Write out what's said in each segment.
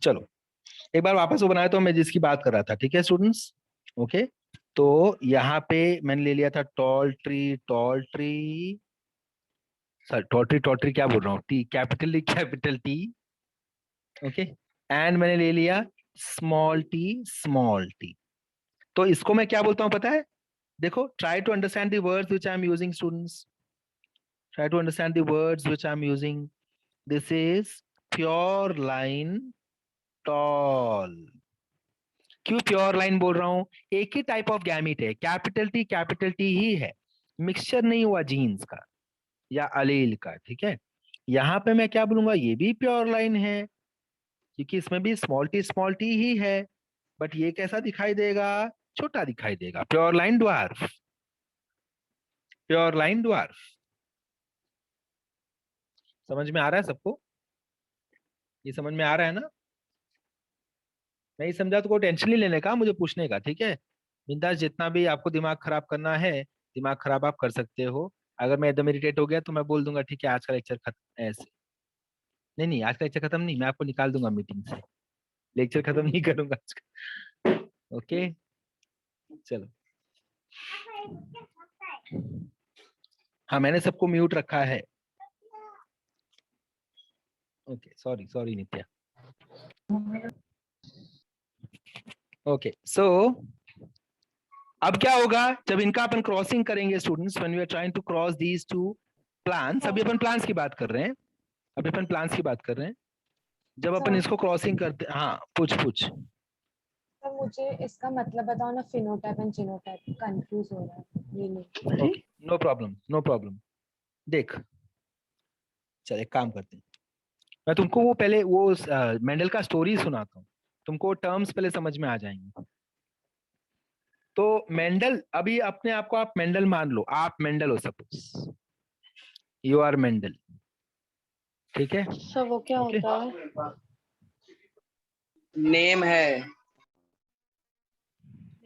चलो एक बार वापस वो बनाया तो मैं जिसकी बात कर रहा था, ठीक है स्टूडेंट्स। ओके, तो यहाँ पे मैंने ले लिया था tall tree, tall tree, sir tall tree, tall tree क्या बोल रहा हूँ, T capital T. Okay, and मैंने ले लिया स्मॉल टी, स्मॉल टी। तो इसको मैं क्या बोलता हूँ पता है? देखो, try to understand the words which I am using students, try to understand the words which I am using. This is pure line tall. क्यों प्योर लाइन बोल रहा हूं? एक ही टाइप ऑफ गैमीट है, कैपिटल टी ही है, mixture नहीं हुआ जीन्स का या अलील का, ठीक है। यहाँ पे मैं क्या बोलूंगा, ये भी प्योर लाइन है क्योंकि इसमें भी स्मॉल टी ही है, बट ये कैसा दिखाई देगा? छोटा दिखाई देगा, pure line dwarf, pure line dwarf. समझ में आ रहा है सबको? ये समझ में आ रहा है ना? नहीं समझा तो कोई टेंशन नहीं लेने का, मुझे पूछने का, ठीक है। बिंदास, जितना भी आपको दिमाग खराब करना है, दिमाग खराब आप कर सकते हो। अगर मैं एकदम इरिटेट हो गया तो मैं बोल दूंगा ठीक है आज का लेक्चर खत्म, ऐसे। नहीं नहीं, आज का लेक्चर खत्म नहीं, मैं आपको निकाल दूंगा मीटिंग से, लेक्चर खत्म नहीं करूंगा आज का। ओके, चलो। हाँ, मैंने सबको म्यूट रखा है। Okay, sorry sorry Nitya. Okay, so अब क्या होगा जब इनका अपन क्रॉसिंग करेंगे students, when we are trying to cross these two plants. अभी अपन प्लांट्स की बात कर रहे हैं, अभी अपन प्लांट्स की बात कर रहे हैं। जब अपन इसको क्रॉसिंग करते, हाँ पूछ पूछ। तो मुझे इसका मतलब बताओ ना, फिनोटाइप एंड जीनोटाइप, कंफ्यूज हो रहा है meaning. Okay, no problem no problem. देख, चल एक काम करते हैं, मैं तुमको वो पहले वो मेंडल का स्टोरी सुनाता हूँ, तुमको टर्म्स पहले समझ में आ जाएंगे। तो मेंडल, अभी अपने आप को आप मेंडल मान लो, आप मेंडल हो, सपोज यू आर मेंडल, ठीक है। सर वो क्या ओके, होता है? नेम है।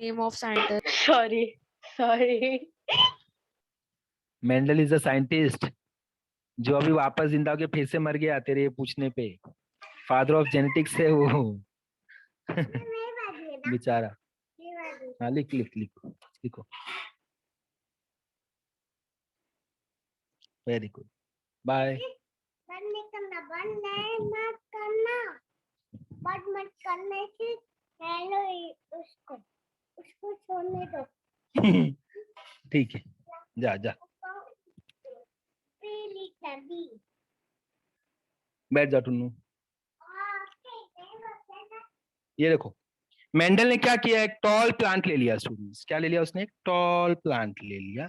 Name of scientist. Sorry sorry. Mendel is a scientist जो अभी वापस जिंदा होके फिर से मर गया तेरे ये पूछने पे। फादर ऑफ जेनेटिक्स है वो। बेचारा। हाँ, लिख लिख लिख लिखो। Very good, bye. बंद नहीं करना, बंद नहीं मत करना, बंद मत करने से हेलो उसको उसको छोड़ने दो। ठीक है, जा जा पीली तभी बैठ जा टुन्नू। ये देखो, मेंडल ने क्या किया, एक टॉल प्लांट ले लिया स्टूडेंट्स, क्या ले लिया उसने? एक टॉल प्लांट ले लिया।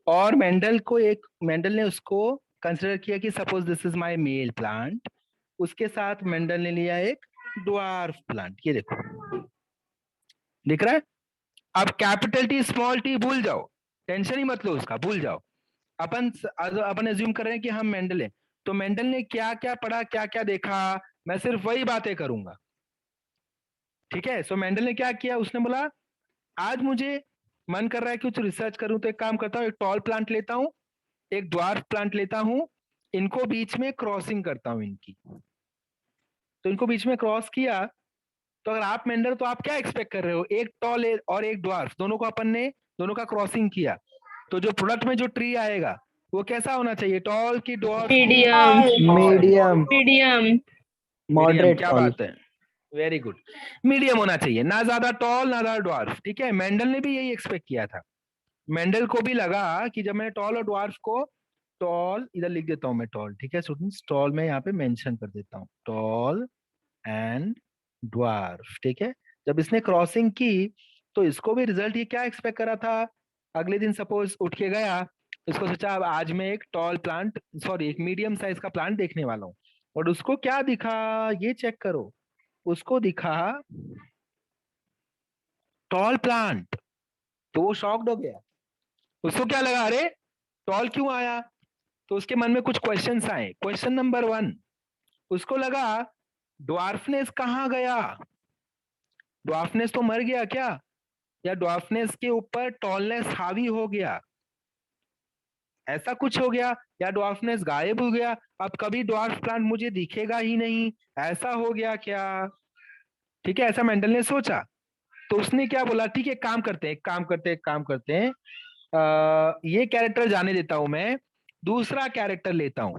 और मेंडल ने उसको कंसिडर किया कि suppose this is my male plant. उसके साथ मेंडल ने लिया एक ड्वार्फ प्लांट, ये देखो दिख रहा है। अब कैपिटल टी स्मॉल टी भूल जाओ, टेंशन ही मत लो उसका, भूल जाओ। अपन एज्यूम कर रहे हैं कि हम मेंडल हैं, तो मेंडल ने क्या क्या पढ़ा, क्या क्या देखा, मैं सिर्फ वही बातें करूंगा, ठीक है। सो मेंडल ने क्या किया, उसने बोला आज मुझे मन कर रहा है कि कुछ रिसर्च करूं, तो एक काम करता हूं, एक टॉल प्लांट लेता हूं, एक ड्वार्फ प्लांट लेता हूं, इनको बीच में क्रॉसिंग करता हूं इनकी। तो इनको बीच में क्रॉस किया, तो अगर आप मेंडल तो आप क्या एक्सपेक्ट कर रहे हो, एक टॉल और एक ड्वार्फ, दोनों को अपन ने दोनों का क्रॉसिंग किया, तो जो प्रोडक्ट में जो ट्री आएगा वो कैसा होना चाहिए, टॉल की dwarf? Medium medium, medium. Medium, moderate क्या टॉल। बात है, वेरी गुड। मीडियम होना चाहिए, ना ज्यादा टॉल ना ज्यादा ड्वार्फ, ठीक है। मेंडल ने भी यही एक्सपेक्ट किया था। मेंडल को भी लगा कि जब मैं टॉल और ड्वार्फ को, टॉल इधर लिख देता हूं मैं टॉल, ठीक है स्टूडेंट्स, टॉल में यहाँ पे मेंशन कर देता हूँ, टॉल एंड ड्वार्फ, ठीक है। जब इसने क्रॉसिंग की तो इसको भी रिजल्ट ये क्या एक्सपेक्ट करा था, अगले दिन सपोज उठ के गया, इसको सोचा अब आज मैं एक टॉल प्लांट, सॉरी एक मीडियम साइज का प्लांट देखने वाला हूँ, और उसको क्या दिखा, ये चेक करो, उसको दिखा टॉल प्लांट, तो वो शॉक्ड हो गया। उसको क्या लगा, अरे टॉल क्यों आया? तो उसके मन में कुछ क्वेश्चंस आए। क्वेश्चन नंबर 1, उसको लगा ड्वार्फनेस कहाँ गया, ड्वार्फनेस तो मर गया क्या, या ड्वार्फनेस के ऊपर टॉलनेस हावी हो गया? ऐसा कुछ हो गया, या ड्वार्फनेस गायब हो गया, अब कभी ड्वार्फ प्लांट मुझे दिखेगा ही नहीं, ऐसा हो गया क्या? ठीक है, ऐसा मेंडल ने सोचा। तो उसने क्या बोला, ठीक है काम करते हैं, काम करते हैं, ये कैरेक्टर जाने देता हूं मैं, दूसरा कैरेक्टर लेता हूं।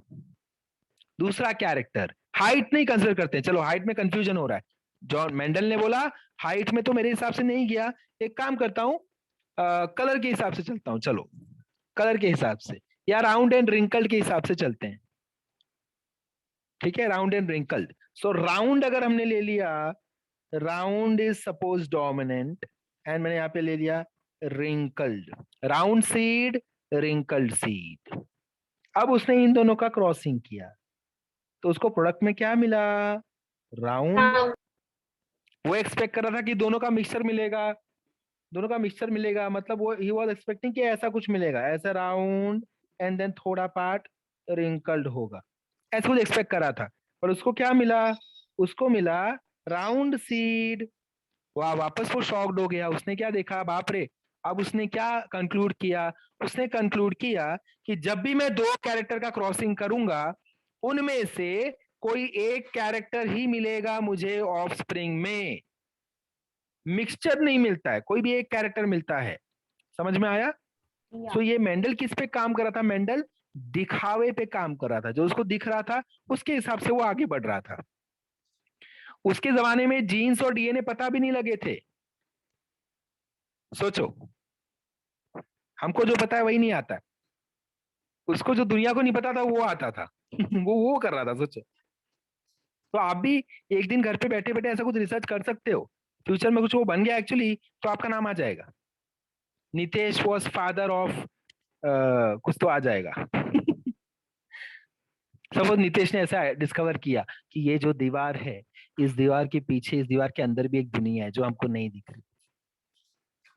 दूसरा कैरेक्टर हाइट नहीं कंसिडर करते हैं, चलो हाइट में कंफ्यूजन हो रहा है। जॉन मेंडल ने बोला हाइट में तो मेरे हिसाब से नहीं गया, एक काम करता हूं, कलर के हिसाब से चलता हूं, चलो कलर के हिसाब से, या राउंड एंड रिंकल्ड के हिसाब से चलते हैं। ठीक है, round and wrinkled. So round अगर हमने ले लिया, round is suppose dominant, and मैंने यहां पे ले लिया wrinkled, round seed, wrinkled seed. अब उसने इन दोनों का क्रॉसिंग किया, तो उसको प्रोडक्ट में क्या मिला, राउंड। वो एक्सपेक्ट कर रहा था कि दोनों का मिक्सचर मिलेगा, दोनों का मिक्सचर मिलेगा, मतलब वो ही वाज एक्सपेक्टिंग कि ऐसा कुछ मिलेगा, ऐसा राउंड एंड देन थोड़ा पार्ट रिंकल्ड होगा, ऐसा कुछ एक्सपेक्ट कर रहा था। पर उसको क्या मिला, उसको मिला राउंड सीड। वाह, वापस वो शॉक्ड हो गया, उसने क्या देखा, बाप रे। अब उसने क्या कंक्लूड किया, उसने कंक्लूड किया कि जब भी मैं दो कैरेक्टर का क्रॉसिंग करूंगा, उनमें से कोई एक कैरेक्टर ही मिलेगा मुझे ऑफस्प्रिंग में, मिक्सचर नहीं मिलता है, कोई भी एक कैरेक्टर मिलता है। समझ में आया? या सो ये मेंडल किस पे काम कर रहा था, मेंडल दिखावे पे काम कर रहा था, जो उसको दिख रहा था उसके हिसाब से वो आगे बढ़ रहा था। उसके जमाने में जीन्स और डीएनए पता भी नहीं लगे थे, सोचो। हमको जो पता है वही नहीं आता है, उसको जो दुनिया को नहीं पता था वो आता था। वो कर रहा था, सोचो। तो आप भी एक दिन घर पे बैठे बैठे ऐसा कुछ रिसर्च कर सकते हो, फ्यूचर में कुछ वो बन गया एक्चुअली, तो आपका नाम आ जाएगा, नितेश वॉज फादर ऑफ कुछ तो आ जाएगा। सपोज नितेश ने ऐसा डिस्कवर किया कि ये जो दीवार है, इस दीवार के पीछे, इस दीवार के अंदर भी एक दुनिया है जो हमको नहीं दिख रही।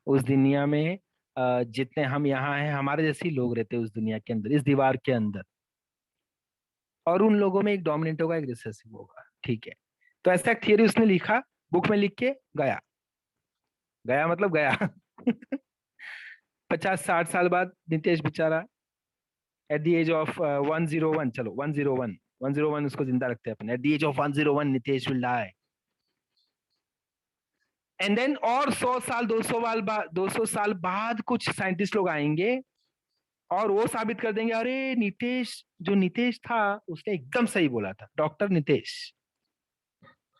उस दुनिया में जितने हम यहाँ हैं, हमारे जैसे ही लोग रहते हैं उस दुनिया के अंदर, इस दीवार के अंदर, और उन लोगों में एक डोमिनेंट होगा, एक रिसेसिव होगा। ठीक है, तो ऐसा एक थियरी उसने लिखा, बुक में लिख के गया, गया मतलब गया। 50-60 साल बाद नितेश बेचारा एट द एज ऑफ 101, चलो 101 उसको जिंदा रखते हैं अपन, at the age of 101 Nitesh will die. And then और 100 साल 200 साल बाद कुछ साइंटिस्ट लोग आएंगे और वो साबित कर देंगे, अरे नितेश, जो नितेश था उसने एकदम सही बोला था, doctor Nitesh,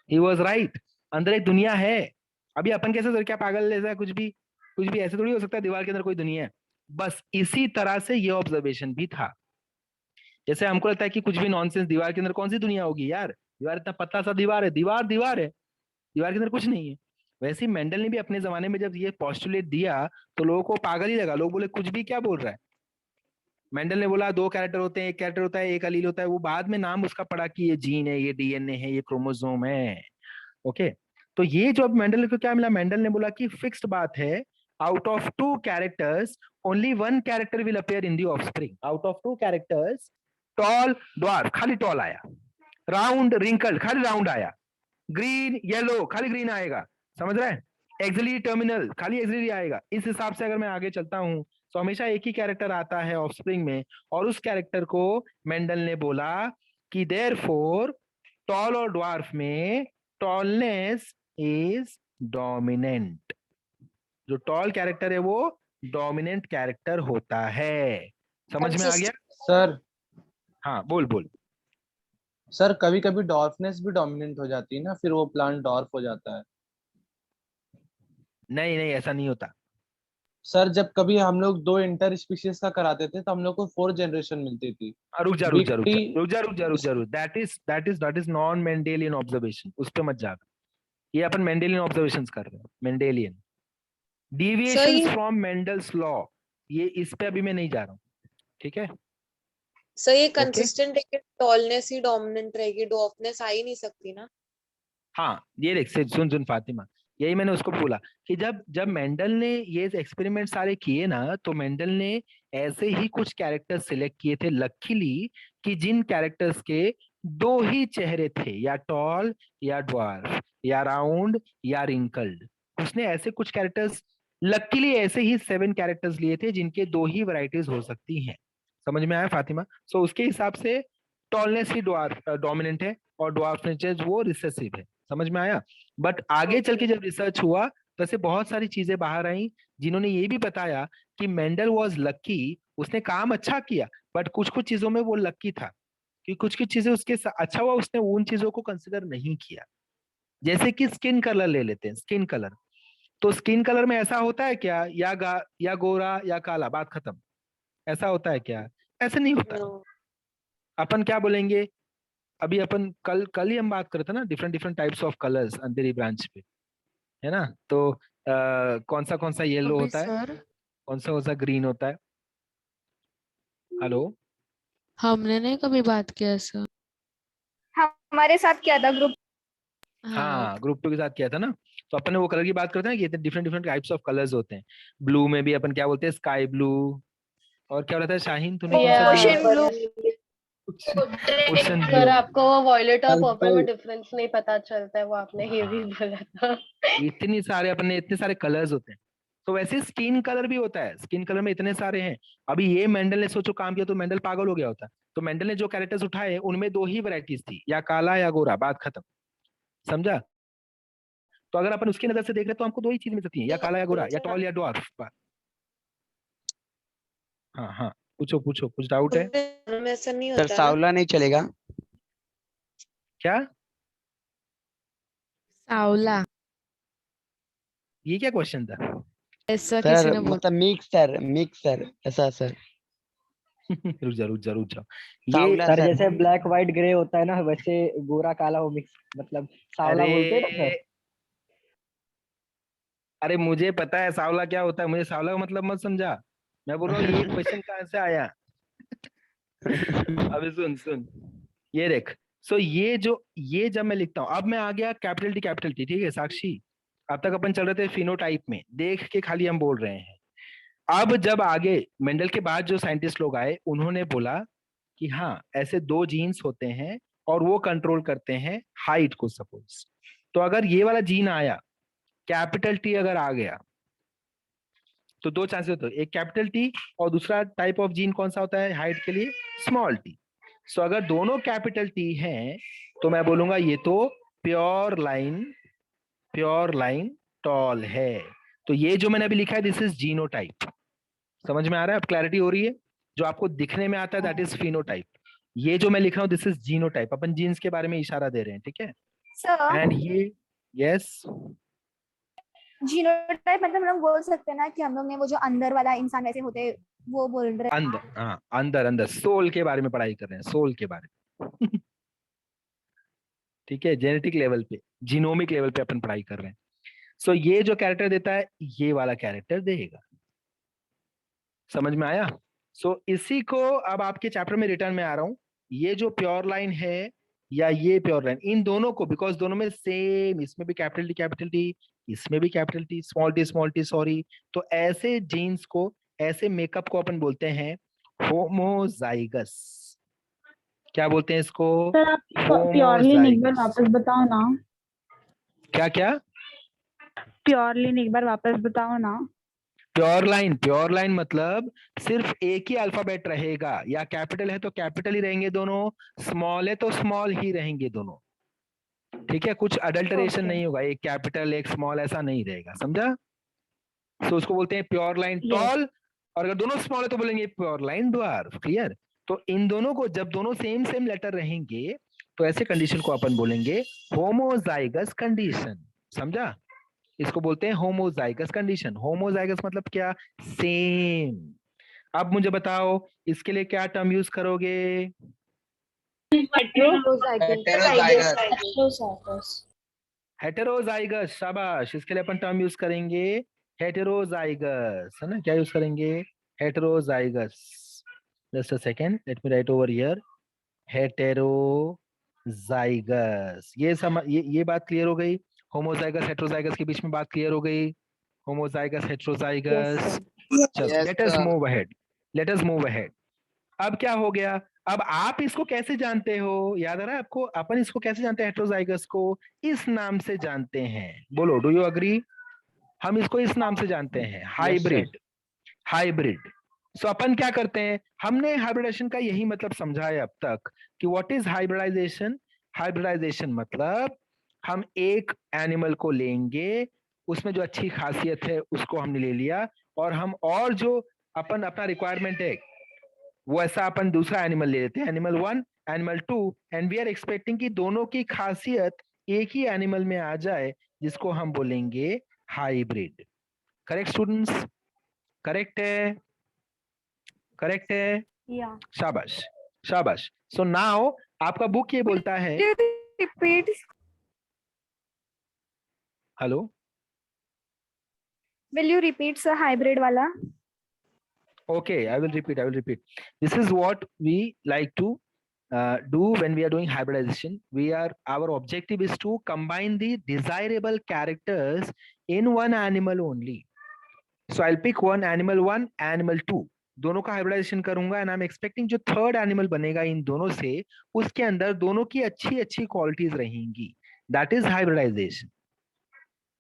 he was right, अंदर एक दुनिया है। अभी अपन कैसे सर, क्या पागल जैसा है, कुछ भी ऐसे थोड़ी हो सकता है, दीवार के अंदर कोई दुनिया है। बस इसी तरह से ये ऑब्जर्वेशन भी था। जैसे हमको लगता है कि कुछ भी नॉनसेंस, दीवार के अंदर कौन सी दुनिया होगी यार, दीवार इतना पतला सा दीवार है, दीवार दीवार है, दीवार के अंदर कुछ नहीं है। वैसे ही मेंडल ने भी अपने जमाने में जब ये पोस्टुलेट दिया तो लोगों को पागल ही लगा, लोग बोले कुछ भी क्या बोल रहा है। मेंडल ने बोला दो कैरेक्टर होते हैं, एक कैरेक्टर होता है, एक अलील होता है, वो बाद में नाम उसका पड़ा कि ये जीन है, ये डीएनए है, ये क्रोमोसोम है। ओके, तो ये जो अब मेंडल को क्या मिला, मेंडल ने बोला कि फिक्स्ड बात है, out of two characters only one character will appear in the offspring, out of two characters, tall dwarf खाली टॉल आया, राउंड रिंकल खाली राउंड आया, ग्रीन येलो खाली ग्रीन आएगा, समझ रहे हैं, एक्सिलरी टर्मिनल खाली एक्सिलरी आएगा। इस हिसाब से अगर मैं आगे चलता हूं तो हमेशा एक ही कैरेक्टर आता है ऑफस्प्रिंग में, और उस कैरेक्टर को मेंडल ने बोला कि देयरफॉर टॉल और ड्वार्फ में टॉलनेस इज डोमिनेंट, जो टॉल कैरेक्टर है वो डोमिनेंट कैरेक्टर होता है। समझ में आ गया? सर हाँ बोल बोल। सर कभी कभी डॉर्फनेस भी डोमिनेंट हो जाती है ना, फिर वो प्लांट डॉर्फ हो जाता है। नहीं नहीं, ऐसा नहीं होता। सर जब कभी हम लोग दो इंटर स्पीशीज का कराते थे तो हम लोग को 4 जनरेशन मिलती थी। रुक जा big T that is non Mendelian observation, उस पे मत जा। ये अपन मेंडेलियन ऑब्जर्वेशंस कर रहे हैं, Mendelian deviations from Mendel's law, ये इस पे अभी मैं नहीं जा रहा हूँ। ठीक है सर ये कंसिस्टेंट है कि टॉलनेस ही डोमिनेंट रहेगी, डॉर्फनेस आ ही नहीं सकती ना। हाँ, ये देख सुन फातिमा, यही मैंने उसको बोला कि जब जब मेंडल ने ये एक्सपेरिमेंट सारे किए ना, तो मेंडल ने ऐसे ही कुछ कैरेक्टर्स सिलेक्ट किए थे लकीली, कि जिन कैरेक्टर्स के दो ही चेहरे थे, या टॉल या ड्वार्फ, या राउंड या रिंकल्ड। उसने ऐसे कुछ कैरेक्टर्स लकीली, ऐसे ही 7 कैरेक्टर्स लिए थे जिनके दो ही वैरायटीज हो सकती हैं। समझ में आया फातिमा? सो उसके हिसाब से टॉलनेस ही डोमिनेंट है और ड्वार्फनेस वो रिसेसिव है। समझ में आया? बट आगे चल के जब रिसर्च हुआ तो ऐसे बहुत सारी चीजें बाहर आई जिन्होंने ये भी बताया कि मेंडल वॉज लकी, उसने काम अच्छा किया बट कुछ कुछ चीजों में वो लकी था कि कुछ कुछ चीजें उसके अच्छा हुआ, उसने उन चीजों को कंसिडर नहीं किया। जैसे कि स्किन कलर ले लेते हैं, स्किन कलर। तो स्किन कलर में ऐसा होता है क्या या गोरा या काला, बात खत्म। ऐसा होता है क्या? ऐसे नहीं होता। अपन क्या बोलेंगे, अभी अपन कल कल ही हम बात कर रहे थे ना different different types of colours Andheri branch पे, है ना? तो कौन सा येलो अभी होता है, सर कौन सा ग्रीन होता है? हेलो? हमने नहीं कभी बात किया सर। हमारे साथ क्या था ग्रुप? हाँ, ग्रुप 2 के साथ किया था ना। तो अपन ने वो कलर की बात करते हैं ना कि different different types of colours होते हैं। ब्लू में भी अपन क्या बोलते हैं, स्काई ब्लू। और क्या बोलता है शाहीन, तूने कौन सा ocean blue. Ocean sir blue. आपको वो वॉयलेट और पर्पल में पर्पल। डिफरेंस नहीं पता चलता है, वो आपने ये भी बोला था। इतनी सारे अपन ने इतने सारे कलर्स होते हैं। तो वैसे स्किन कलर भी होता है, स्किन कलर में इतने सारे हैं। अभी ये मेंडल ने सोचो काम किया तो मेंडल पागल हो गया होता। तो मेंडल ने जो कैरेक्टर्स उठाए उनमें दो ही वैरायटीज थी, या काला या गोरा, बात खत्म। समझा? तो अगर अपन उसकी नजर से देख रहे तो हमको दो ही चीज मिल सकती है, या काला या गोरा, या टॉल या ड्वार्फ। हाँ हाँ, पूछो पूछो, कुछ डाउट है में ऐसा नहीं सर होता ना। सावला नहीं चलेगा? क्या? सावला ये क्या क्वेश्चन था? ऐसा किसी सर ने बोला। मतलब मिक्स सर ऐसा सर। रुक जा रुक जा रुक जा। ये सावला सर सर। जैसे ब्लैक व्हाइट ग्रे होता है ना, वैसे गोरा काला वो मिक्स, मतलब सावला बोलते हैं ना अरे सर। अरे मुझे पता है सावला क्या होता है, मुझे सावला का मतलब मत समझा। मैं बोल रहा हूँ ये क्वेश्चन कहाँ से आया। अभी सुन सुन, ये देख। सो ये जब मैं लिखता हूँ, अब मैं आ गया कैपिटल टी, ठीक है साक्षी? अब तक अपन चल रहे थे फिनोटाइप में, देख के खाली हम बोल रहे हैं। अब जब आगे मेंडल के बाद जो साइंटिस्ट लोग आए उन्होंने बोला कि हाँ ऐसे दो जीन्स होते हैं और वो कंट्रोल करते हैं हाइट को, सपोज। तो अगर ये वाला जीन आया, कैपिटल टी अगर आ गया, तो दो चांसेस होते हैं, एक कैपिटल टी और दूसरा टाइप ऑफ जीन कौन सा होता है हाइट के लिए, स्मॉल टी। सो अगर दोनों कैपिटल टी हैं तो मैं बोलूंगा ये तो प्योर लाइन टॉल है। तो ये जो मैंने अभी लिखा है दिस इज जीनोटाइप। समझ में आ रहा है? अब क्लैरिटी हो रही है? जो आपको दिखने में आता है दैट इज फिनोटाइप। ये जो मैं लिख रहा हूँ दिस इज जीनोटाइप। अपन जीन्स के बारे में इशारा दे रहे हैं, ठीक है? सर एंड ये यस, जीनोटाइप मतलब हम लोग बोल सकते हैं ना कि हम लोग ने वो जो अंदर वाला इंसान वैसे होते हैं, वो बोल रहे हैं। अंदर, हाँ अंदर अंदर सोल के बारे में पढ़ाई कर रहे हैं, सोल के बारे में। ठीक है, जेनेटिक लेवल पे, जीनोमिक लेवल पे अपन पढ़ाई कर रहे हैं। सो ये जो कैरेक्टर देता है ये वाला कैरेक्टर देगा। समझ में आया? सो इसी को अब आपके चैप्टर में रिटर्न में आ रहा हूं, ये जो प्योर लाइन है या ये प्योर लाइन, इन दोनों को, बिकॉज दोनों में सेम, इसमें भी कैपिटल टी, इसमें भी capital T, small T sorry. तो ऐसे जीन्स को, ऐसे मेकअप को अपन बोलते हैं होमोजाइगस। क्या बोलते हैं इसको? सर आप प्योरली एक बार होमोजाइगस। वापस बताओ ना। क्या क्या? प्योरली एक बार वापस बताओ ना। प्योर लाइन मतलब सिर्फ एक ही अल्फाबेट रहेगा, या कैपिटल है तो कैपिटल ही रहेंगे दोनों, स्मॉल है तो स्मॉल ही रहेंगे दोनों। ठीक है, कुछ अडल्टरेशन Okay. नहीं होगा, एक कैपिटल एक स्मॉल ऐसा नहीं रहेगा, समझा? तो उसको बोलते हैं प्योर लाइन Yes. टॉल। और अगर दोनों स्मॉल है तो बोलेंगे प्योर लाइन ड्वार्फ। क्लियर? तो इन दोनों को जब दोनों सेम लेटर रहेंगे तो ऐसे कंडीशन को अपन बोलेंगे होमोजाइगस कंडीशन। समझा? इसको बोलते हैं होमोजाइगस कंडीशन। होमोजाइगस मतलब क्या? सेम। अब मुझे बताओ इसके लिए क्या टर्म यूज करोगे? हेटेरोजाइगस। शाबाश, इसके लिए अपन टर्म यूज करेंगे हेटेरोजाइगस, है ना? क्या यूज करेंगे? Heterozygous. Just a second, let me right over here, heterozygous. ये बात क्लियर हो गई? होमोजाइगस हेटेरोजाइगस के बीच में बात क्लियर हो गई? Homozygous heterozygous. चलो लेट अस मूव अहेड। अब क्या हो गया? अब आप इसको कैसे जानते हो? याद आ रहा है आपको? अपन इसको कैसे जानते हैं? हेटेरोजाइगस को इस नाम से जानते हैं। बोलो, डू यू अग्री? हम इसको इस नाम से जानते हैं, हाइब्रिड। सो अपन क्या करते हैं, हमने हाइब्रिडाइजेशन का यही मतलब समझा है अब तक कि व्हाट इज हाइब्रिडाइजेशन। हाइब्रिडाइजेशन मतलब हम एक एनिमल को लेंगे, उसमें जो अच्छी खासियत है उसको हमने ले लिया, और हम और जो अपन अपना रिक्वायरमेंट है वो ऐसा अपन दूसरा एनिमल ले लेते हैं, animal 1 animal 2, and we are expecting कि दोनों की खासियत एक ही एनिमल में आ जाए, जिसको हम बोलेंगे हाइब्रिड। Correct students? करेक्ट है? करेक्ट है? या शाबाश, शाबाश। सो नाउ आपका बुक ये बोलता है, repeat hello, will you repeat sir hybrid वाला? okay, I will repeat. This is what we like to do when we are doing hybridization. Our objective is to combine the desirable characters in one animal only. So I'll pick one animal 1, animal 2, दोनों का hybridisation करूंगा, and I am expecting जो third animal बनेगा इन दोनों से, उसके अंदर दोनों की अच्छी अच्छी क्वालिटीज रहेंगी। That is hybridization.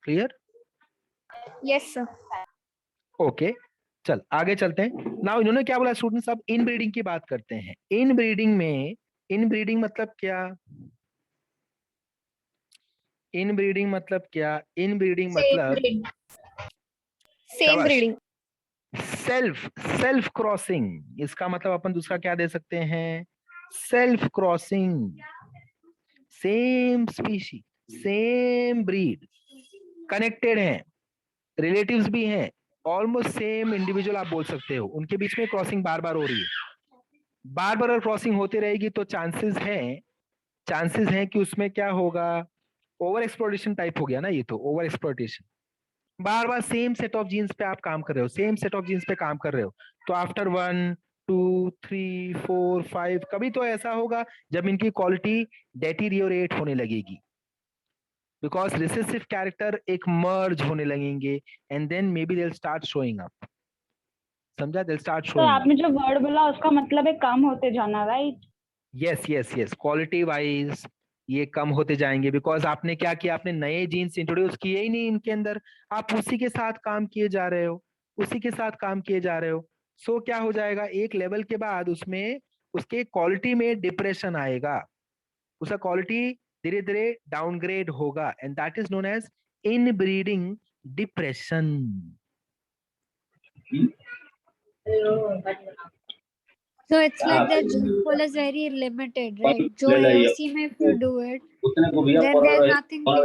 Clear? Yes sir. Okay, चल आगे चलते हैं। नाउ इन्होंने क्या बोला स्टूडेंट्स, अब इन ब्रीडिंग की बात करते हैं। इन ब्रीडिंग में, इन ब्रीडिंग मतलब क्या? इन ब्रीडिंग मतलब क्या? इन ब्रीडिंग मतलब सेम शाबाश, ब्रीडिंग। Self crossing. इसका मतलब अपन दूसरा क्या दे सकते हैं? Self crossing. Same species, same breed, connected हैं, रिलेटिव्स भी हैं, ऑलमोस्ट सेम इंडिविजुअल आप बोल सकते हो, उनके बीच में क्रॉसिंग बार बार हो रही है। बार बार क्रॉसिंग होती रहेगी तो चांसेस हैं कि उसमें क्या होगा, ओवर एक्सप्लॉइटेशन टाइप हो गया ना, ये तो ओवर एक्सप्लॉइटेशन। बार बार सेम सेट ऑफ जीन्स पे आप काम कर रहे हो, सेम सेट ऑफ जीन्स पे काम कर रहे हो, तो आफ्टर 1 2 3 4 5 कभी तो ऐसा होगा जब इनकी क्वालिटी डेटीरियोरेट होने लगेगी, बिकॉज रिसेसिव कैरेक्टर एक मर्ज होने लगेंगे, and then may be they will start showing up. समझा? They will start to showing up. आपने जो वर्ड बोला उसका मतलब है कम होते जाना, right? Yes yes yes, quality wise ये कम होते जाएंगे, बिकॉज आपने क्या किया, आपने नए जीन्स इंट्रोड्यूस किए ही नहीं इनके अंदर, आप उसी के साथ काम किए जा रहे हो, उसी के साथ काम किए जा रहे हो। सो क्या हो जाएगा, एक लेवल के बाद उसमें उसके क्वालिटी में डिप्रेशन आएगा, उसका क्वालिटी धीरे धीरे डाउनग्रेड होगा, and that is known as inbreeding depression. So it's like the gene pool is very limited, right? जो AOC में if you do it, then there's nothing new.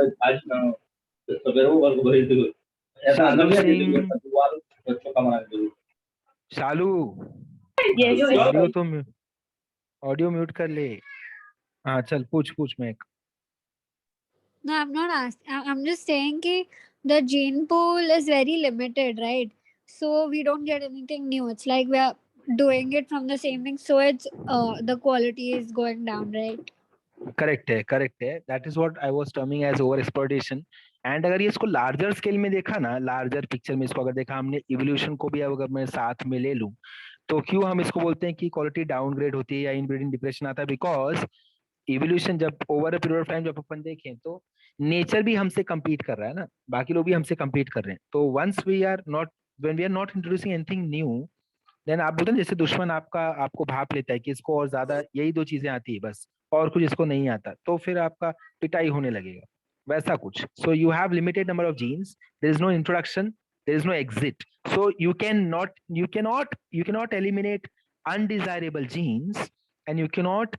Shalu Singh, Shalu, audio mute कर ले। हाँ चल, पूछ मैं। No, I'm not asking. I'm just saying कि the gene pool is very limited, right? So we don't get anything new. It's like we are doing it from the same thing. So it's the quality is going down, right? Correct है, that is what I was terming as over exploitation. And अगर ये इसको larger scale में देखा ना, larger picture में इसको अगर देखा हमने, इवोल्यूशन को भी अगर मैं साथ में ले लूं, तो क्यों हम इसको बोलते हैं कि क्वालिटी डाउनग्रेड होती है या इनब्रीडिंग डिप्रेशन आता है? बिकॉज इवोल्यूशन जब over a period of time जब अपन देखें तो नेचर भी हमसे कम्पीट कर रहा है ना, बाकी लोग भी हमसे कम्पीट कर रहे हैं। तो once we are not, when we are not introducing anything new, then आप बोलते हैं जैसे दुश्मन आपको भाप लेता है कि इसको और ज्यादा यही दो चीजें आती है बस, और कुछ इसको नहीं आता, तो फिर आपका पिटाई होने लगेगा, वैसा कुछ। So you have limited number of genes, there is no introduction, there is no exit, so you cannot eliminate undesirable genes, and you cannot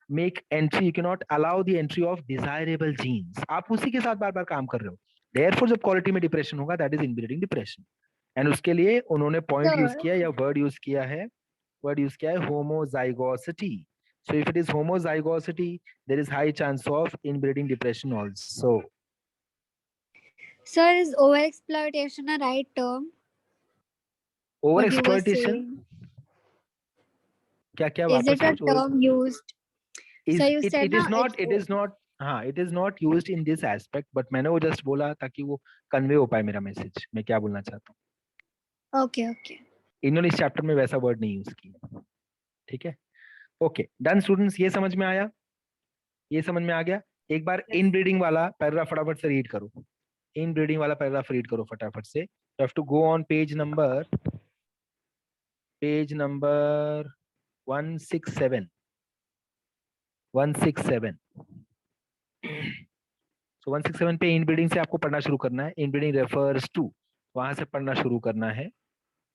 make entry, you cannot allow the entry of desirable genes। आप उसी के साथ बार बार काम कर रहे हो, therefore जब quality में डिप्रेशन होगा, that is inbreeding depression. And उसके लिए उन्होंने पॉइंट यूज किया या वर्ड यूज किया है homozygosity. So if it is homozygosity, there is high chance of inbreeding depression also. Sir, is overexploitation a right term? What you were Overexploitation? saying? क्या Is it a term used? So you said it is ना, not, हाँ, it is not used in this aspect, but मैंने वो just बोला ताकि वो convey हो पाए मेरा मैसेज, मैं क्या बोलना चाहता हूँ। Okay. इन्होंने इस चैप्टर में वैसा वर्ड नहीं यूज किया, ठीक है? ओके डन स्टूडेंट्स, ये समझ में आया? ये समझ में आ गया? एक बार इन ब्रीडिंग वाला पैराग्राफ फटाफट से रीड करो, इन ब्रीडिंग वाला पैराग्राफ रीड करो फटाफट से। You have to go on page number page number 167 167 तो 167 पे इनब्रीडिंग से आपको पढ़ना शुरू करना है। इनब्रीडिंग रेफर्स टू, वहां से पढ़ना शुरू करना है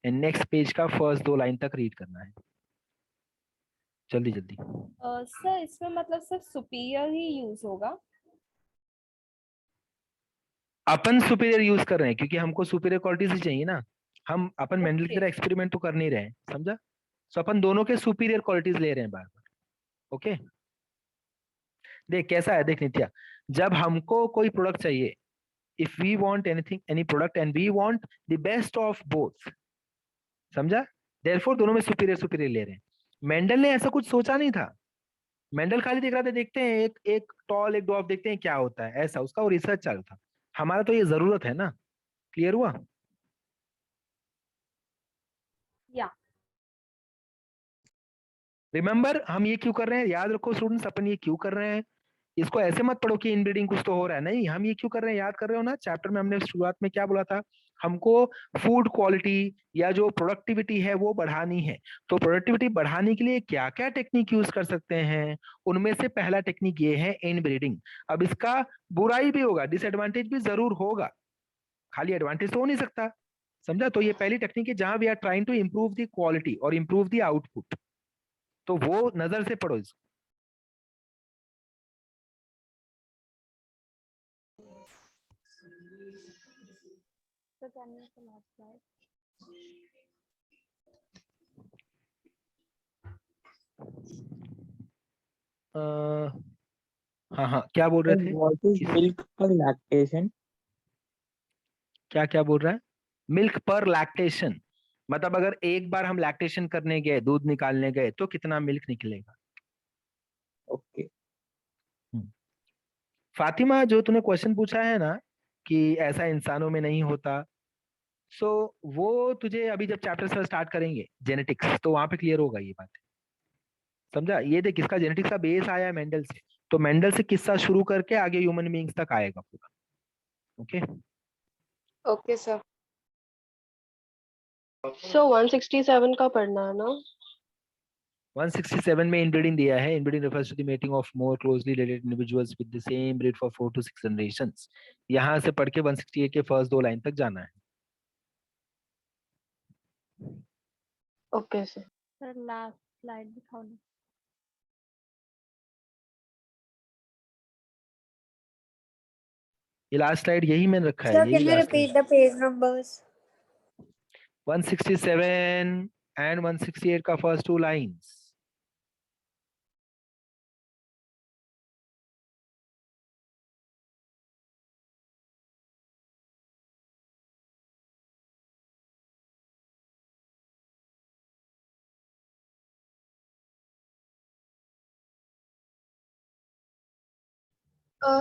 एंड नेक्स्ट पेज का फर्स्ट 2 लाइन तक रीड करना है। जल्दी जल्दी। सर इसमें मतलब सिर्फ सुपीरियर ही यूज होगा? अपन सुपीरियर यूज कर रहे हैं क्योंकि हमको सुपीरियर क्वालिटीज ही चाहिए ना। हम अपन मेंडल की Okay. तरह एक्सपेरिमेंट तो कर नहीं रहे हैं, समझा? सो अपन दोनों के सुपीरियर क्वालिटीज ले रहे हैं बार बार। ओके, देख कैसा है, देख नित्या, जब हमको कोई प्रोडक्ट चाहिए, if we want anything, any product and we want the best of both, समझा? देयरफॉर दोनों में सुपीरियर सुपीरियर ले रहे हैं। मेंडल ने ऐसा कुछ सोचा नहीं था। मेंडल खाली देख रहा था, देखते हैं एक एक टॉल एक डॉफ, देखते हैं क्या होता है, ऐसा उसका वो रिसर्च चालू था। हमारा तो ये जरूरत है ना। क्लियर हुआ? या रिमेंबर हम ये क्यों कर रहे हैं, याद रखो स्टूडेंट्स, अपन ये क्यों कर रहे हैं। इसको ऐसे मत पढ़ो कि इनब्रीडिंग कुछ तो हो रहा है, नहीं, हम ये क्यों कर रहे हैं, याद कर रहे हो ना? चैप्टर में हमने शुरुआत में क्या बोला था, हमको फूड क्वालिटी या जो प्रोडक्टिविटी है वो बढ़ानी है। तो प्रोडक्टिविटी बढ़ाने के लिए क्या क्या टेक्निक यूज कर सकते हैं, उनमें से पहला टेक्निक ये है इनब्रीडिंग। अब इसका बुराई भी होगा, डिसएडवांटेज भी जरूर होगा, खाली एडवांटेज तो हो नहीं सकता, समझा? तो ये पहली टेक्निक है जहां we are trying to improve the quality और इंप्रूव द आउटपुट, तो वो नजर से पढ़ो इसको। Sir can you the last slide? हाँ हाँ, क्या बोल रहे थे? What is milk for lactation? क्या क्या बोल रहा है? मिल्क पर लैक्टेशन मतलब अगर एक बार हम लैक्टेशन करने गए, दूध निकालने गए, तो कितना मिल्क निकलेगा। Okay. फातिमा, जो तूने क्वेश्चन पूछा है ना कि ऐसा इंसानों में नहीं होता, सो वो तुझे अभी जब चैप्टर से स्टार्ट करेंगे जेनेटिक्स, तो वहां पे क्लियर होगा ये बात, समझा? ये देख, इसका जेनेटिक्स का बेस आया है मेंडल से, तो मेंडल से किस्सा शुरू करके आगे ह्यूमन बीइंग्स तक आएगा पूरा। Okay okay sir. सो 167 का पढ़ना है ना? 167 में इनब्रीडिंग दिया है। Inbreeding refers to the mating of more closely related individuals with the same breed for 4 to 6 generations। यहाँ से पढ़ के 168 के फर्स्ट 2 लाइन तक जाना है। Okay sir. Sir last slide दिखाओ ना। ये लास्ट स्लाइड यही मैंने रखा है, Sir, यही can you last repeat the page numbers? 167 and 168 का फर्स्ट 2 लाइन्स।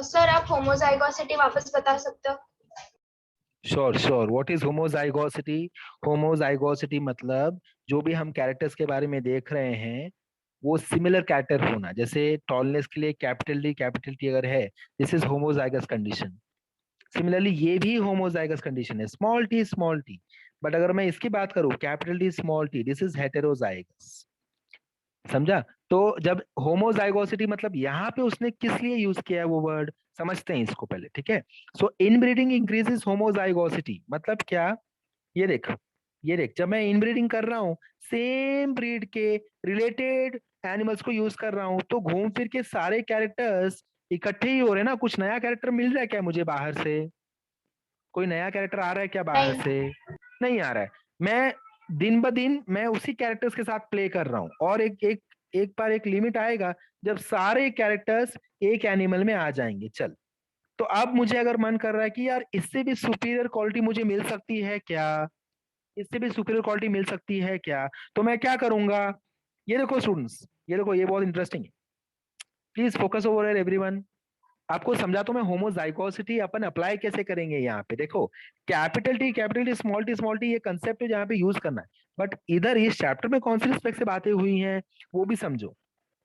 सर आप होमोजाइगोसिटी वापस बता सकते हो? Sure sure. What is homozygosity? Homozygosity मतलब जो भी हम कैरेक्टर्स के बारे में देख रहे हैं वो सिमिलर कैरेक्टर होना। जैसे टॉलनेस के लिए कैपिटल टी अगर है, this is homozygous condition. Similarly ये भी होमोजाइगस कंडीशन है, स्मॉल टी। बट अगर मैं इसकी बात करूं capital T small T, this is heterozygous, समझा? तो जब होमोजाइगोसिटी मतलब यहाँ पे उसने किस लिए यूज किया है वो वर्ड, समझते हैं इसको पहले, ठीक है? सो इनब्रीडिंग इंक्रीजेस होमोजाइगोसिटी मतलब क्या, ये देख जब मैं इनब्रीडिंग कर रहा हूँ सेम ब्रीड के रिलेटेड एनिमल्स को यूज कर रहा हूँ, तो घूम फिर के सारे कैरेक्टर्स इकट्ठे ही हो रहे हैं ना। कुछ नया कैरेक्टर मिल रहा है क्या मुझे बाहर से? कोई नया कैरेक्टर आ रहा है क्या बाहर से? नहीं आ रहा है। मैं दिन ब दिन मैं उसी कैरेक्टर्स के साथ प्ले कर रहा हूँ, और एक बार एक लिमिट आएगा जब सारे कैरेक्टर्स एक एनिमल में आ जाएंगे। चल, तो अब मुझे अगर मन कर रहा है कि यार इससे भी सुपीरियर क्वालिटी मुझे मिल सकती है क्या, इससे भी सुपीरियर क्वालिटी मिल सकती है क्या, तो मैं क्या करूंगा? ये देखो स्टूडेंट्स, ये देखो, ये बहुत इंटरेस्टिंग है, प्लीज फोकस ओवर एवरीवन। आपको समझा तो मैं होमोजाइगोसिटी अपन अप्लाई कैसे करेंगे। यहाँ पे देखो कैपिटल टी स्मॉल टी ये कंसेप्ट है जहाँ पे यूज करना है, बट इधर इस चैप्टर में कौन सी रिस्पेक्ट से बातें हुई हैं वो भी समझो।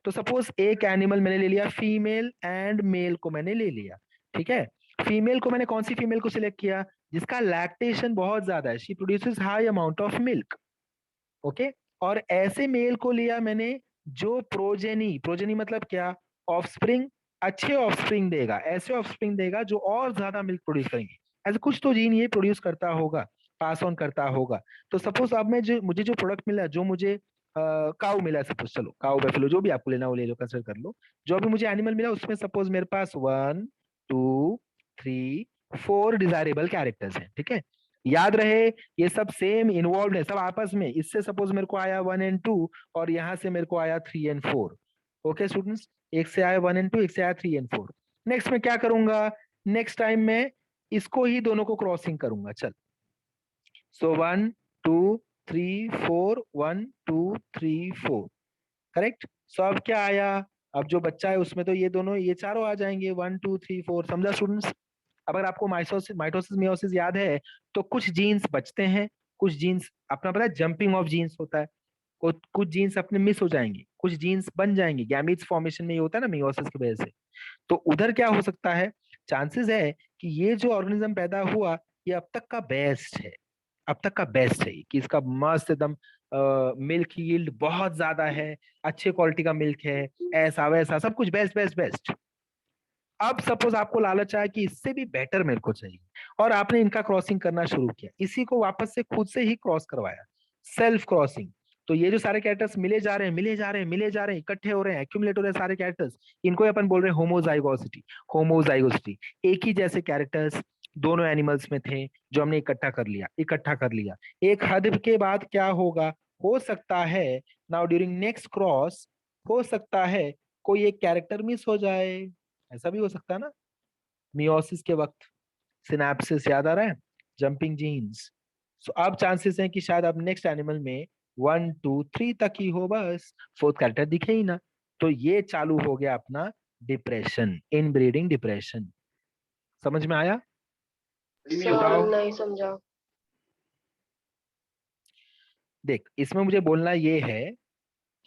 तो सपोज एक एनिमल मैंने ले लिया, फीमेल एंड मेल को मैंने ले लिया, ठीक है? फीमेल को मैंने कौन सी फीमेल को सिलेक्ट किया? जिसका लैक्टेशन बहुत ज्यादा है, she produces high amount of milk. Okay, और ऐसे मेल को लिया मैंने जो प्रोजेनी मतलब क्या, ऑफस्प्रिंग, अच्छे ऑफस्प्रिंग देगा, ऐसे ऑफस्प्रिंग देगा जो और ज्यादा मिल्क प्रोड्यूस करेंगे। ऐसे कुछ तो जीन ये प्रोड्यूस करता होगा, पास ऑन करता होगा। तो सपोज अब मुझे जो प्रोडक्ट मिला, जो मुझे काऊ मिला, सपोज, चलो काऊ बेफिलो जो भी आपको लेना वो ले लो, कंसिडर कर लो। जो भी मुझे एनिमल मिला उसमें सपोज मेरे पास 1 2 3 4 डिजायरेबल कैरेक्टर्स हैं, ठीक है। याद रहे ये सब सेम इन्वॉल्व है सब आपस में। इससे सपोज मेरे को आया 1 and 2 और यहाँ से मेरे को आया 3 and 4। ओके स्टूडेंट्स, एक से आया 1 and 2, एक से आया 3 and 4। नेक्स्ट में क्या करूंगा, नेक्स्ट टाइम में इसको ही दोनों को क्रॉसिंग करूंगा। चल, सो 1 2 3 4 1 2 3 4, करेक्ट। सो अब क्या आया, अब जो बच्चा है उसमें तो ये दोनों, ये चारों आ जाएंगे 1 2 3 4। समझा स्टूडेंट्स। अगर आपको माइटोसिस मियोसिस याद है तो कुछ जीन्स बचते हैं, कुछ जीन्स अपना पता है जंपिंग ऑफ जीन्स होता है, कुछ जीन्स अपने मिस हो जाएंगे, कुछ जीन्स बन जाएंगे। गैमीट्स फॉर्मेशन में ये होता है ना मियोसिस की वजह से। तो उधर क्या हो सकता है, चांसेस है कि ये जो ऑर्गेनिज्म पैदा हुआ ये अब तक का बेस्ट है, अब तक का बेस्ट है कि इसका मस्त एकदम मिल्क यील्ड बहुत ज्यादा है, अच्छे क्वालिटी का मिल्क है, ऐसा वैसा सब कुछ बेस्ट बेस्ट बेस्ट। अब सपोज आपको लालच आया कि इससे भी बेटर मेरे को चाहिए और आपने इनका क्रॉसिंग करना शुरू किया, इसी को वापस से खुद से ही क्रॉस करवाया, सेल्फ क्रॉसिंग। तो ये जो सारे कैरेक्टर्स मिले जा रहे हैं मिले जा रहे हैं मिले जा रहे हैं, इकट्ठे हो रहे हैं, एक्यूमुलेट हो रहे हैं सारे कैरेक्टर्स, इनको अपन बोल रहे हैं होमोजाइगोसिटी। होमोजाइगोसिटी, एक ही जैसे कैरेक्टर्स दोनों एनिमल्स में थे जो हमने इकट्ठा कर लिया, इकट्ठा कर लिया। एक हद के बाद क्या होगा, हो सकता है नाउ ड्यूरिंग नेक्स्ट क्रॉस, हो सकता है कोई एक कैरेक्टर मिस हो जाए, ऐसा भी हो सकता है ना। मियोसिस के वक्त सिनेप्सिस याद आ रहा है, जंपिंग जीन्स। सो अब चांसेस हैं कि शायद अब नेक्स्ट एनिमल में 1 2 3 तक ही हो, बस फोर्थ कैरेक्टर दिखे ही ना। तो ये चालू हो गया अपना डिप्रेशन, इनब्रीडिंग डिप्रेशन। समझ में आया? बताओ। नहीं समझा। देख, इसमें मुझे बोलना ये है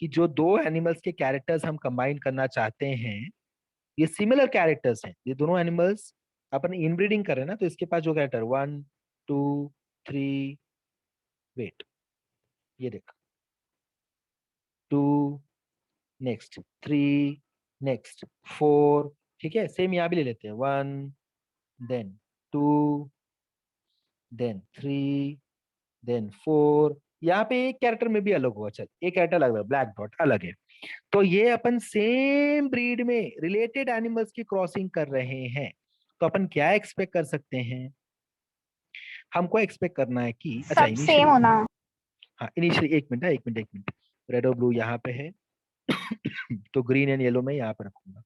कि जो दो एनिमल्स के कैरेक्टर्स हम कंबाइन करना चाहते हैं ये सिमिलर कैरेक्टर्स हैं, ये दोनों एनिमल्स अपन इनब्रीडिंग कर रहे हैं ना, तो इसके पास जो कैरेक्टर 1 2 3, वेट, ये देख, 2, नेक्स्ट 3, नेक्स्ट 4, ठीक है। सेम यहाँ भी ले लेते हैं, 1 देन 2 देन 3 देन 4। यहाँ पे एक कैरेक्टर में भी अलग होगा, चल एक कैरेक्टर अलग है, ब्लैक डॉट अलग है। तो ये अपन सेम ब्रीड में रिलेटेड एनिमल्स की क्रॉसिंग कर रहे हैं, तो अपन क्या एक्सपेक्ट कर सकते हैं, हमको एक्सपेक्ट करना है कि अच्छा सब सेम होना। हाँ इनिशियली, एक मिनट, रेड और ब्लू यहाँ पे है तो ग्रीन एंड येलो में यहाँ पे रखूंगा।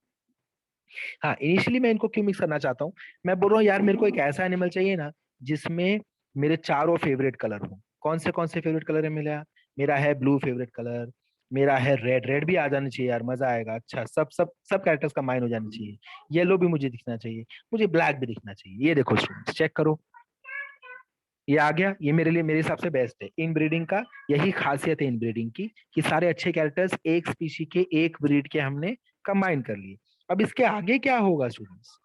हाँ इनिशियली मैं इनको क्यों मिक्स करना चाहता हूँ, मैं बोल रहा हूँ यार मेरे को एक ऐसा एनिमल चाहिए ना जिसमें मेरे चारों फेवरेट कलर हो। कौन से फेवरेट कलर है मेरा, मेरा है ब्लू फेवरेट कलर, मेरा है रेड, रेड भी आ जाना चाहिए यार, मजा आएगा। अच्छा सब सब सब कैरेक्टर्स का माइन हो जाना चाहिए। येलो भी मुझे दिखना चाहिए, मुझे ब्लैक भी दिखना चाहिए। ये देखो स्टूडेंट्स, चेक करो, ये आ गया। ये मेरे लिए, मेरे हिसाब से बेस्ट है इन ब्रीडिंग का। यही खासियत है इन ब्रीडिंग की कि सारे अच्छे कैरेक्टर्स एक स्पीशी के, एक ब्रीड के हमने कंबाइन कर लिए। अब इसके आगे क्या होगा स्टूडेंट्स,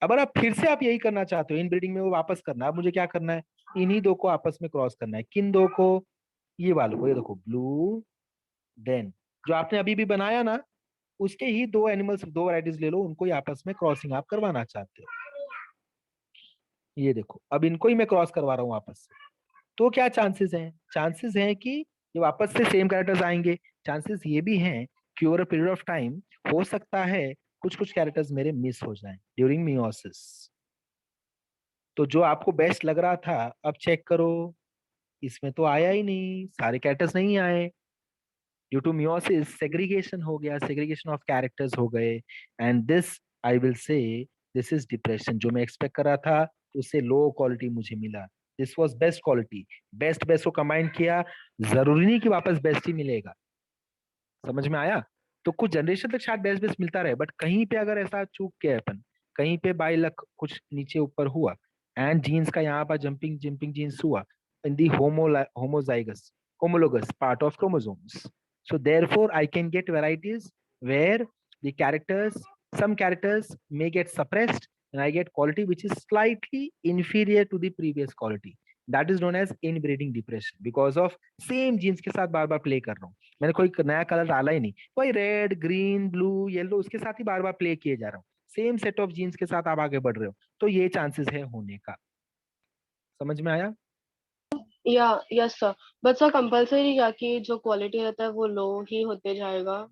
अगर आप फिर से आप यही करना चाहते हो इन ब्रीडिंग में वो वापस करना, अब मुझे क्या करना है, इन्हीं दो को आपस में क्रॉस करना है। किन दो को, ये वालों को, ये देखो ब्लू देन जो आपने अभी भी बनाया ना उसके ही दो एनिमल्स, दो वैरायटीज ले लो, उनको ही आपस में क्रॉसिंग आप करवाना चाहते हो। ये देखो अब इनको ही मैं क्रॉस करवा रहा हूँ आपस से। तो क्या चांसेस हैं, चांसेस हैं कि ये वापस से सेम कैरेक्टर्स आएंगे। चांसेस ये भी हैं कि over a period of time हो सकता है कुछ कुछ कैरेक्टर्स मेरे मिस हो जाएं ड्यूरिंग मियोसिस। तो जो आपको बेस्ट लग रहा था अब चेक करो, इसमें तो आया ही नहीं, सारे कैरेक्टर्स नहीं आए। ड्यू टू मियोसिस सेग्रीगेशन हो गया, सेग्रीगेशन ऑफ कैरेक्टर्स हो गए, and this I will say this is depression. जो मैं एक्सपेक्ट कर रहा था उससे लो क्वालिटी मुझे मिला, this was best quality. Best best को कंबाइन किया, जरूरी नहीं कि वापस बेस्ट ही मिलेगा। समझ में आया? तो कुछ जनरेशन तक शायद बेस्ट बेस्ट मिलता रहे, बट कहीं पे अगर ऐसा चूक गया अपन, कहीं पे बाय लक कुछ नीचे ऊपर हुआ एंड जीन्स का यहाँ पर जंपिंग जंपिंग जीन्स हुआ इन दी homozygous homologous part of chromosomes, so therefore I can get varieties where the characters, some characters may get suppressed and I get quality which is slightly inferior to the previous quality. That is known as inbreeding depression, because of same genes के साथ बार बार play कर रहा हूँ, मैंने कोई नया colour डाला ही नहीं, वही रेड ग्रीन ब्लू येलो उसके साथ ही बार बार प्ले किए जा रहा हूँ, सेम सेट ऑफ जीन्स के साथ आप आगे बढ़ रहे हो, तो ये चांसेस है होने का। समझ में आया? Yes sir, but sir compulsory क्या कि जो क्वालिटी रहता है वो लो ही होते जाएगा?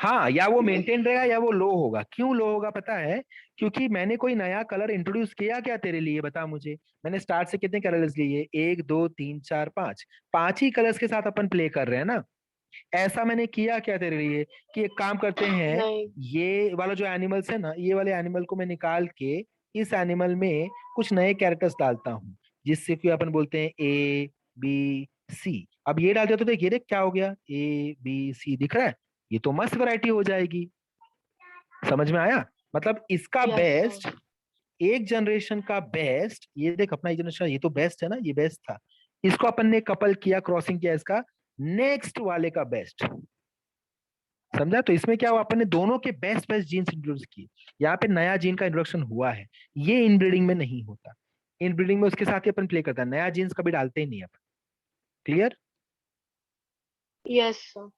हाँ, या वो मेंटेन रहेगा या वो लो होगा। क्यों लो होगा पता है? क्योंकि मैंने कोई नया कलर इंट्रोड्यूस किया क्या तेरे लिए, बता मुझे। मैंने स्टार्ट से कितने कलर्स लिए? 1 2 3 4 5, 5 ही कलर्स के साथ अपन प्ले कर रहे हैं ना। ऐसा मैंने किया क्या तेरे लिए कि एक काम करते हैं, नहीं। ये वाला जो एनिमल्स है ना, ये वाले एनिमल को मैं निकाल के इस एनिमल में कुछ नए कैरेक्टर्स डालता हूँ, जिससे कि अपन बोलते हैं ए बी सी। अब ये डाल दिया तो देख, ये देख क्या हो गया, ए बी सी दिख रहा है, ये तो मस्त वैरायटी हो जाएगी। समझ में आया? मतलब इसका यस बेस्ट, सर। एक जनरेशन का बेस्ट, ये देख अपना एक जनरेशन, ये तो बेस्ट है ना, ये बेस्ट था, इसको अपन ने कपल किया, क्रॉसिंग किया इसका नेक्स्ट वाले का बेस्ट। समझा? तो इसमें क्या हुआ, अपन ने दोनों के बेस्ट बेस्ट जीन्स इंट्रोड्यूस किए, यहाँ पे नया जीन का इंट्रोडक्शन हुआ है, ये इनब्रीडिंग में नहीं होता। इनब्रीडिंग में उसके साथ ही अपन प्ले करता है, नया जीन्स कभी डालते ही नहीं अपन। क्लियर? Yes sir.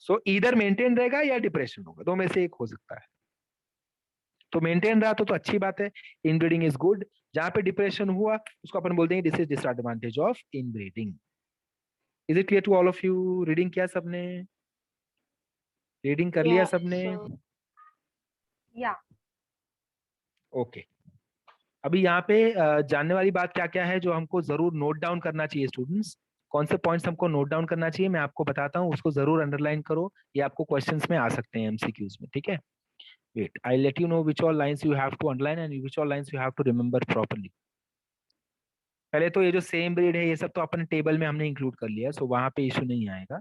सो इधर मेंटेन रहेगा या डिप्रेशन होगा, दो में से एक हो सकता है। तो मेंटेन रहा तो अच्छी बात है, इनब्रीडिंग इज गुड। जहां पे डिप्रेशन हुआ उसको अपन बोल देंगे this is disadvantage of inbreeding. Is it clear to all of you? Reading किया सबने? रीडिंग कर लिया यस सबने? सर। या ओके। अभी यहाँ पे जानने वाली बात क्या क्या है जो हमको जरूर नोट डाउन करना चाहिए स्टूडेंट्स। कौन से पॉइंट्स हमको नोट डाउन करना चाहिए मैं आपको बताता हूँ, उसको जरूर अंडरलाइन करो, ये आपको क्वेश्चंस में आ सकते हैं एमसीक्यूज में, ठीक है। Wait, I let you know which all lines you have to underline and which all lines you have to remember properly. पहले तो ये जो सेम ब्रीड है ये सब तो अपने टेबल में हमने इंक्लूड कर लिया है, सो वहां पे इशू नहीं आएगा।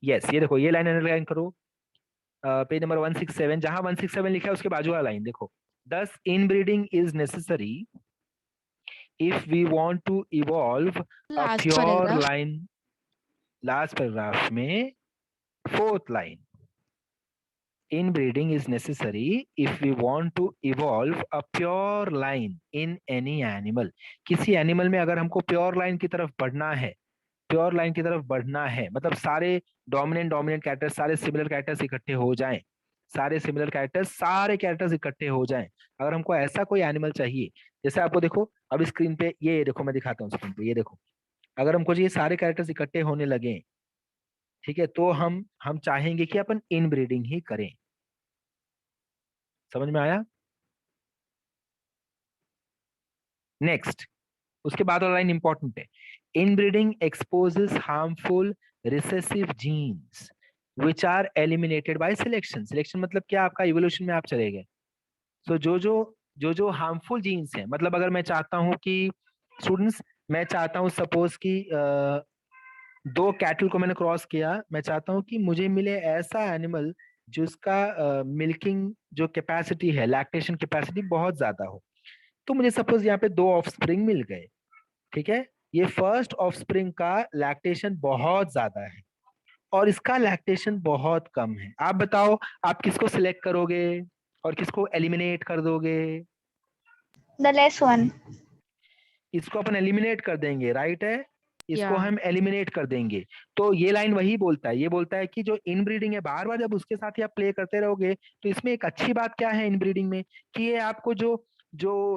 यस, ये देखो, ये लाइन अंडरलाइन करो, पेज नंबर 167, जहां 167 लिखा है उसके बाजू वाला लाइन देखो, thus inbreeding is necessary if we want to evolve a last pure paragraph. line। Last paragraph में fourth line, inbreeding is necessary if we want to evolve a pure line in any animal। किसी animal में अगर हमको pure line की तरफ बढ़ना है, pure line की तरफ बढ़ना है मतलब सारे डोमिनेंट डोमिनेंट कैरेक्टर्स, सारे सिमिलर कैरेक्टर्स इकट्ठे हो जाएं, सारे सिमिलर कैरेक्टर्स, सारे कैरेक्टर्स इकट्ठे हो जाएं, अगर हमको ऐसा कोई एनिमल चाहिए, जैसे आपको देखो अब स्क्रीन पे ये देखो, मैं दिखाता हूँ स्क्रीन पे, ये देखो, अगर हमको ये सारे कैरेक्टर्स इकट्ठे होने लगे, ठीक है, तो हम चाहेंगे कि अपन इनब्रीडिंग ही करें। समझ में आया? नेक्स्ट, उसके बाद वाला लाइन इंपॉर्टेंट है, inbreeding exposes harmful recessive genes which are eliminated by selection। Selection मतलब क्या, आपका इवोल्यूशन में आप चले गए, तो जो हार्मफुल जीन्स है, मतलब अगर मैं चाहता हूं कि स्टूडेंट्स, मैं चाहता हूं सपोज कि दो कैटल को मैंने क्रॉस किया, मैं चाहता हूं कि मुझे मिले ऐसा एनिमल जिसका मिल्किंग जो कैपेसिटी है, लैक्टेशन कैपेसिटी बहुत ज्यादा हो, तो मुझे सपोज यहाँ पे दो ऑफस्प्रिंग मिल गए, ठीक है, ये फर्स्ट ऑफस्प्रिंग का लैक्टेशन बहुत ज्यादा है और इसका लैक्टेशन बहुत कम है। आप बताओ आप किसको सिलेक्ट करोगे और किसको एलिमिनेट कर दोगे? The less one. इसको अपन एलिमिनेट कर देंगे, राइट है, इसको Yeah. हम एलिमिनेट कर देंगे। तो ये लाइन वही बोलता है, ये बोलता है कि जो इनब्रीडिंग है, बार बार जब उसके साथ ही आप प्ले करते रहोगे, तो इसमें एक अच्छी बात क्या है इनब्रीडिंग में, कि ये आपको जो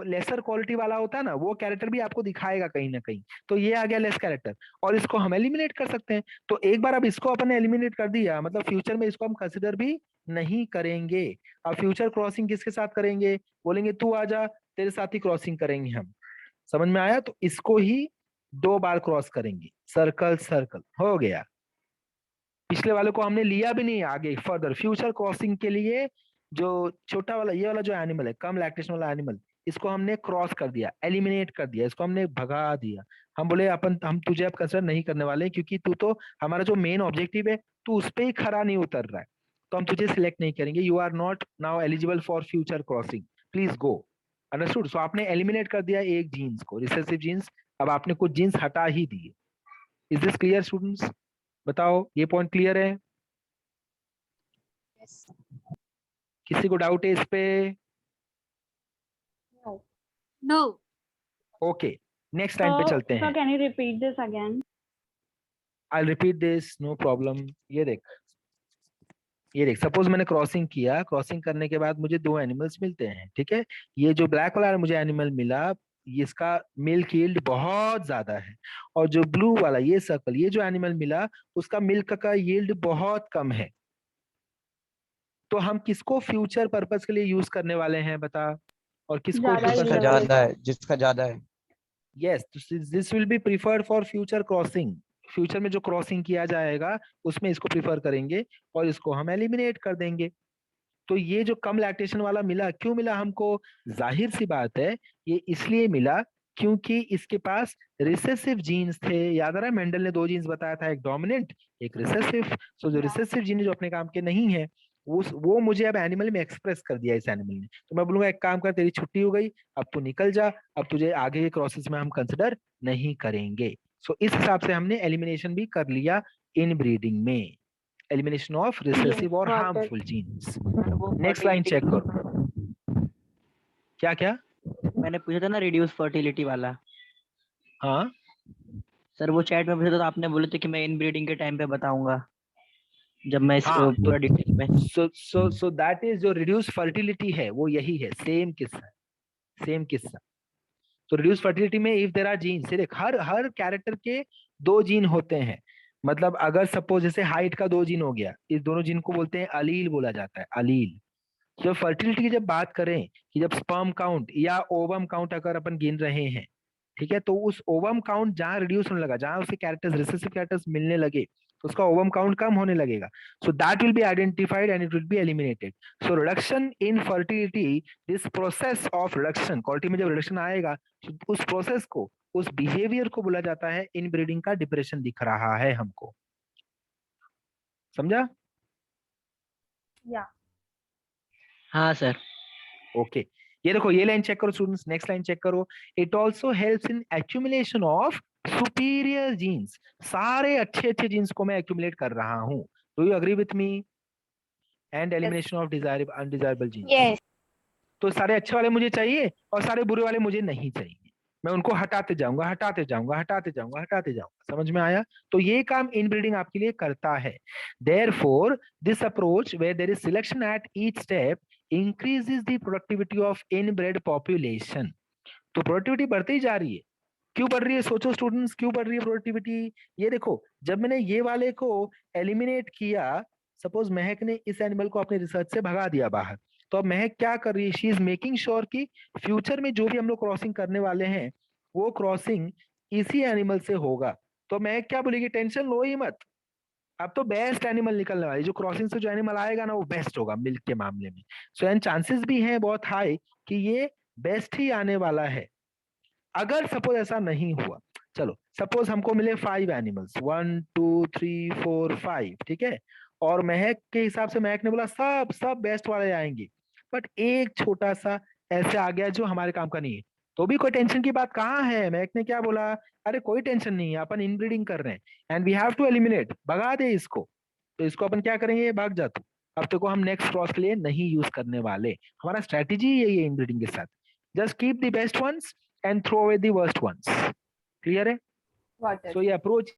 लेसर क्वालिटी वाला होता है ना, वो कैरेक्टर भी आपको दिखाएगा कहीं ना कहीं, तो ये आ गया लेस कैरेक्टर, और इसको हम एलिमिनेट कर सकते हैं। तो एक बार अब इसको अपन ने एलिमिनेट कर दिया, मतलब फ्यूचर में इसको हम कंसिडर भी नहीं करेंगे। अब फ्यूचर क्रॉसिंग किसके साथ करेंगे? बोलेंगे तू आजा, तेरे साथ ही क्रॉसिंग करेंगे हम। समझ में आया? तो इसको ही 2 बार क्रॉस करेंगे, सर्कल सर्कल हो गया। पिछले वाले को हमने लिया भी नहीं आगे फर्दर, फ्यूचर क्रॉसिंग के लिए जो छोटा वाला, ये वाला जो एनिमल है, कम लैक्टेशन वाला एनिमल, इसको हमने क्रॉस कर दिया, एलिमिनेट कर दिया, इसको हमने भगा दिया। हम बोले हम तुझे अब कंसिडर नहीं करने वाले, क्योंकि तू तो हमारा जो मेन ऑब्जेक्टिव है, तू उस पर ही खरा नहीं उतर रहा है, तो हम तुझे सिलेक्ट नहीं करेंगे। You are not now eligible for future crossing, please go. Understood? So आपने एलिमिनेट कर दिया एक जीन्स को, रिसेसिव जीन्स, अब आपने कुछ जीन्स हटा ही दिए। Is this clear students? बताओ ये पॉइंट क्लियर है? Yes. किसी को डाउट है इस पे? No. No. Okay, next line पे चलते हैं। Can you repeat this again? I repeat this, no problem. ये देख सपोज मैंने क्रॉसिंग किया, क्रॉसिंग करने के बाद मुझे दो एनिमल्स मिलते हैं, ठीक है। ये जो ब्लैक वाला मुझे एनिमल मिला, इसका मिल्क यील्ड बहुत ज्यादा है, और जो ब्लू वाला ये सर्कल, ये जो एनिमल मिला, उसका मिल्क का यील्ड बहुत कम है। तो हम किसको फ्यूचर पर्पस के लिए यूज करने वाले हैं बता, और किसको ज्यादा फ्यूचर जिसका yield ज्यादा है, जिसका ज्यादा है। Yes, this will be preferred for future crossing. Future में जो क्रॉसिंग किया जाएगा उसमें इसको प्रिफर करेंगे, और इसको हम एलिमिनेट कर देंगे। तो ये जो कम लैक्टेशन वाला मिला, क्यों मिला हमको? जाहिर सी बात है, ये इसलिए मिला क्योंकि इसके पास रिसेसिव जीन्स थे। याद आ रहा है, मेंडल ने दो जीन्स बताया था, एक डोमिनेंट एक रिसेसिव। सो जो रिसेसिव जीन जो अपने काम के नहीं है, वो मुझे अब एनिमल में एक्सप्रेस कर दिया इस एनिमल ने। तो मैं बोलूंगा एक काम कर, तेरी छुट्टी हो गई, अब तू निकल जा, अब तुझे आगे के क्रॉसेस में हम कंसिडर नहीं करेंगे। सो इस हिसाब से हमने एलिमिनेशन भी कर लिया इन ब्रीडिंग में, एलिमिनेशन ऑफ रिसेसिव और got it. Harmful genes. Next line check करो। क्या क्या? मैंने पूछा था ना रिड्यूस फर्टिलिटी वाला, हाँ सर वो चैट में पूछा था, तो आपने बोले थे कि मैं इन ब्रीडिंग के टाइम पे बताऊंगा, जब मैं इसको हाँ, पूरा डिटेल में। सो दैट इज जो रिड्यूस फर्टिलिटी है वो यही है, सेम किस्सा, सेम किस्सा। तो रिड्यूस फर्टिलिटी में इफ देयर आर जीन्स, देख हर कैरेक्टर के दो जीन होते हैं। मतलब अगर सपोज जैसे हाइट का दो जीन हो गया, इस दोनों जीन को बोलते हैं अलील बोला जाता है, अलील। जब फर्टिलिटी की जब बात करें कि जब स्पर्म काउंट या ओवम काउंट अगर अपन गिन रहे हैं, ठीक है, तो उस ओवम काउंट जहां रिड्यूस होने लगा, जहां उसके कैरेक्टर्स रिसेसिव कैरेक्टर्स मिलने लगे, तो उसका ओवम काउंट कम होने लगेगा। So that will be identified and it will be eliminated. So reduction in fertility, this process of reduction, quality में जब रिडक्शन आएगा, तो उस प्रोसेस को, उस बिहेवियर को बोला जाता है इन ब्रीडिंग का डिप्रेशन दिख रहा है हमको। समझा? या हाँ सर। ओके, ये देखो, ये लाइन चेक करो स्टूडेंट्स, नेक्स्ट लाइन चेक करो। It also helps in accumulation of superior genes. सारे अच्छे अच्छे जीन्स को मैं एक्यूमुलेट कर रहा हूं। Do you agree with me? And elimination of desirable undesirable genes. Yes. तो सारे अच्छे वाले मुझे चाहिए और सारे बुरे वाले मुझे नहीं चाहिए, मैं उनको हटाते जाऊंगा, हटाते जाऊंगा, हटाते जाऊंगा, हटाते जाऊंगा। समझ में आया? तो ये काम इनब्रीडिंग आपके लिए करता है। Therefore, this approach where there is selection at each step increases the productivity of inbred population. तो प्रोडक्टिविटी बढ़ती ही जा रही है। क्यों बढ़ रही है? सोचो स्टूडेंट्स, क्यों बढ़ रही है प्रोडक्टिविटी? ये देखो, जब मैंने ये वाले को एलिमिनेट किया, सपोज महक ने इस एनिमल को अपने रिसर्च से भगा दिया बाहर, तो अब महक क्या कर रही है? शी इज मेकिंग श्योर कि फ्यूचर में जो भी हम लोग क्रॉसिंग करने वाले हैं, वो क्रॉसिंग इसी एनिमल से होगा। तो महक क्या बोलेगी? टेंशन लो ही मत, अब तो बेस्ट एनिमल निकलने वाली, जो क्रॉसिंग से जो एनिमल आएगा ना, वो बेस्ट होगा मिल्क के मामले में। सो एंड चांसेस भी हैं बहुत हाई कि ये बेस्ट ही आने वाला है। अगर सपोज ऐसा नहीं हुआ, चलो सपोज हमको मिले 5 एनिमल्स, 1 2 3 4 5, ठीक है, और महक के हिसाब से महक ने बोला सब बेस्ट वाले आएंगे, बट एक छोटा सा ऐसे आ गया जो हमारे काम का नहीं है, तो भी कोई टेंशन की बात कहाँ है? महक ने क्या बोला? अरे कोई टेंशन नहीं है, अपन इनब्रीडिंग कर रहे हैं and we have to eliminate, भगा दे इसको। तो इसको अपन क्या करेंगे? भाग जा तू, अब तेरे को हम नेक्स्ट क्रॉस के लिए नहीं यूज करने वाले। हमारा स्ट्रेटेजी यही है इनब्रीडिंग के साथ, just keep the best ones and throw away the worst ones. Clear है? Got it. So ये अप्रोच